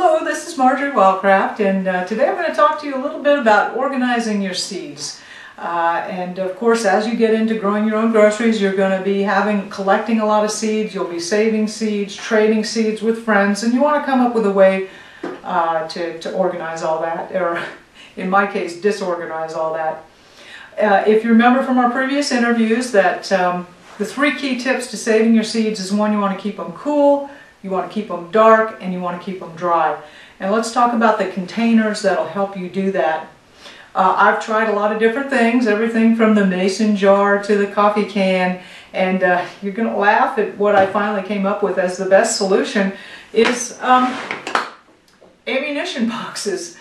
Hello, this is Marjory Wildcraft, and today I'm going to talk to you a little bit about organizing your seeds. And of course, as you get into growing your own groceries, you're going to be collecting a lot of seeds, you'll be saving seeds, trading seeds with friends, and you want to come up with a way to organize all that, or in my case, disorganize all that. If you remember from our previous interviews that the 3 key tips to saving your seeds is: 1, you want to keep them cool, you want to keep them dark, and you want to keep them dry. And let's talk about the containers that'll help you do that. I've tried a lot of different things, everything from the mason jar to the coffee can, and you're going to laugh at what I finally came up with as the best solution is ammunition boxes.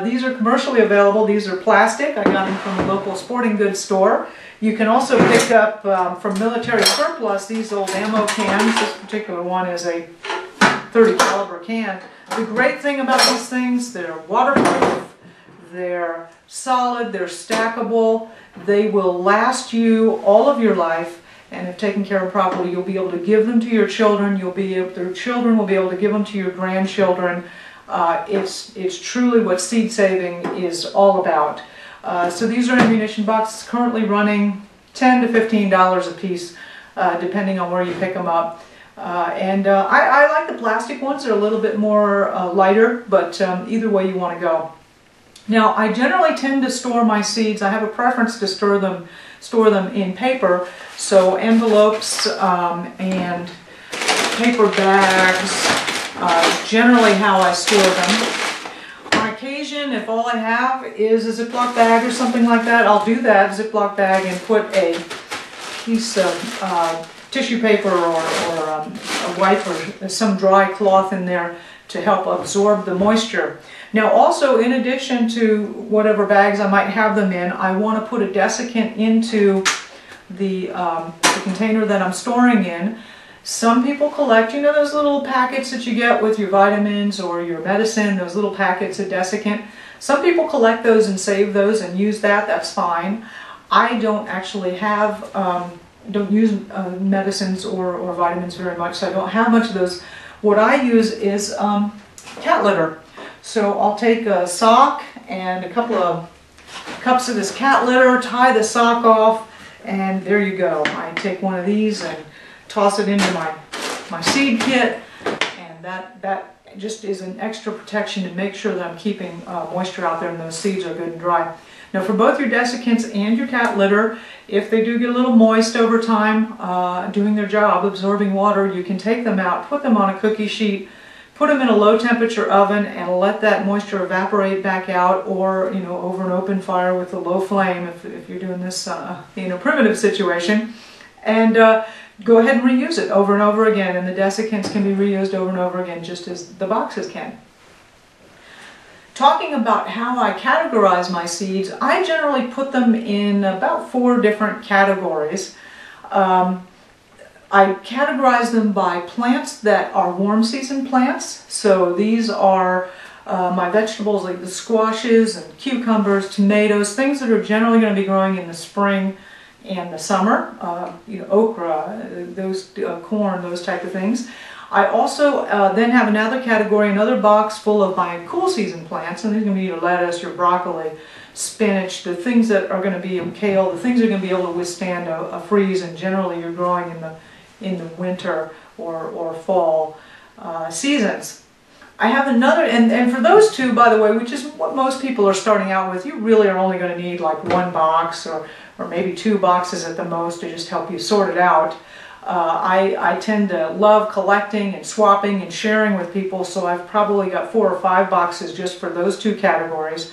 These are commercially available. These are plastic. I got them from a local sporting goods store. You can also pick up from military surplus these old ammo cans. This particular one is a .30 caliber can. The great thing about these things, they're waterproof, they're solid, they're stackable, they will last you all of your life, and if taken care of properly, you'll be able to give them to your children, their children will be able to give them to your grandchildren. It's truly what seed saving is all about. So these are ammunition boxes currently running $10 to $15 a piece, depending on where you pick them up. I like the plastic ones. They're a little bit more lighter, but either way you want to go. Now, I generally tend to store my seeds. I have a preference to store them in paper, so envelopes and paper bags, generally how I store them. On occasion, if all I have is a Ziploc bag or something like that, I'll do that Ziploc bag and put a piece of tissue paper or a wipe or some dry cloth in there to help absorb the moisture. Now also, in addition to whatever bags I might have them in, I want to put a desiccant into the container that I'm storing in. Some people collect, you know, those little packets that you get with your vitamins or your medicine, those little packets of desiccant. Some people collect those and save those and use that. That's fine. I don't actually have, don't use medicines or vitamins very much, so I don't have much of those. What I use is cat litter. So I'll take a sock and a couple of cups of this cat litter, tie the sock off, and there you go. I take one of these and toss it into my seed kit, and that just is an extra protection to make sure that I'm keeping moisture out there and those seeds are good and dry. Now, for both your desiccants and your cat litter, if they do get a little moist over time, doing their job, absorbing water, you can take them out, put them on a cookie sheet, put them in a low temperature oven and let that moisture evaporate back out, or, you know, over an open fire with a low flame if you're doing this in a primitive situation, and go ahead and reuse it over and over again, and the desiccants can be reused over and over again just as the boxes can. Talking about how I categorize my seeds, I generally put them in about 4 different categories. I categorize them by plants that are warm season plants. So these are my vegetables like the squashes and cucumbers, tomatoes, things that are generally going to be growing in the spring and the summer, you know, okra, those corn, those type of things. I also then have another category, another box full of my cool season plants, and these are going to be your lettuce, your broccoli, spinach, the things that are going to be kale, the things that are going to be able to withstand a freeze, and generally you're growing in the winter or fall seasons. I have another, and for those 2, by the way, which is what most people are starting out with, you really are only going to need like 1 box or maybe 2 boxes at the most to just help you sort it out. I tend to love collecting and swapping and sharing with people, so I've probably got 4 or 5 boxes just for those 2 categories.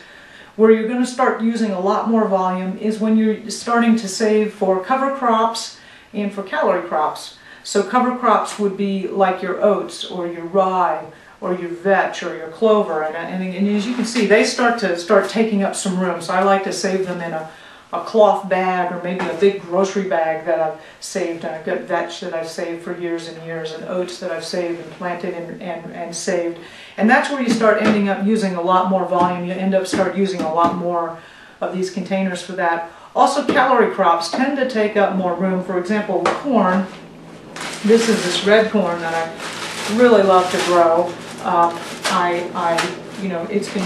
Where you're going to start using a lot more volume is when you're starting to save for cover crops and for calorie crops. So cover crops would be like your oats or your rye or your vetch or your clover, and as you can see, they start taking up some room. So I like to save them in a cloth bag, or maybe a big grocery bag that I've saved. And I've got vetch that I've saved for years and years, and oats that I've saved and planted and saved. And that's where you start ending up using a lot more volume. You end up using a lot more of these containers for that. Also, calorie crops tend to take up more room. For example, corn. This is this red corn that I really love to grow.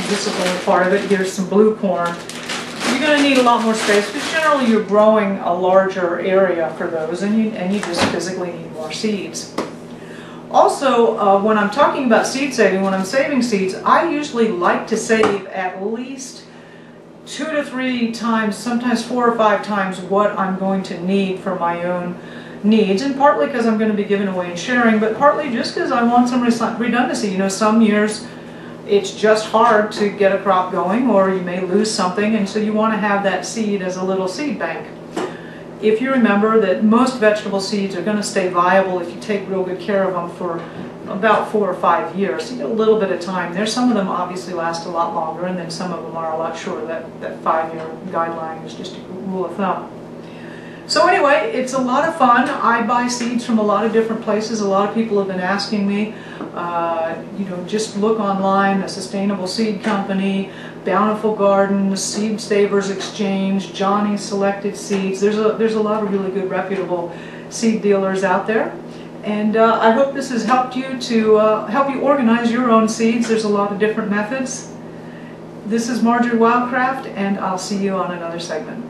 This is only part of it. Here's some blue corn. You're going to need a lot more space because generally you're growing a larger area for those, and you just physically need more seeds. Also, when I'm talking about seed saving, when I'm saving seeds, I usually like to save at least 2 to 3 times, sometimes 4 or 5 times what I'm going to need for my own needs, and partly because I'm going to be giving away and sharing, but partly just because I want some redundancy. You know, some years it's just hard to get a crop going, or you may lose something, and so you want to have that seed as a little seed bank. If you remember that most vegetable seeds are going to stay viable if you take real good care of them for about 4 or 5 years. You get a little bit of time there. Some of them obviously last a lot longer, and then some of them are a lot shorter. That 5-year guideline is just a rule of thumb. So anyway, it's a lot of fun. I buy seeds from a lot of different places. A lot of people have been asking me, just look online, a Sustainable Seed Company, Bountiful Gardens, Seed Savers Exchange, Johnny's Selected Seeds. There's a lot of really good reputable seed dealers out there. And I hope this has helped you to help you organize your own seeds. There's a lot of different methods. This is Marjory Wildcraft, and I'll see you on another segment.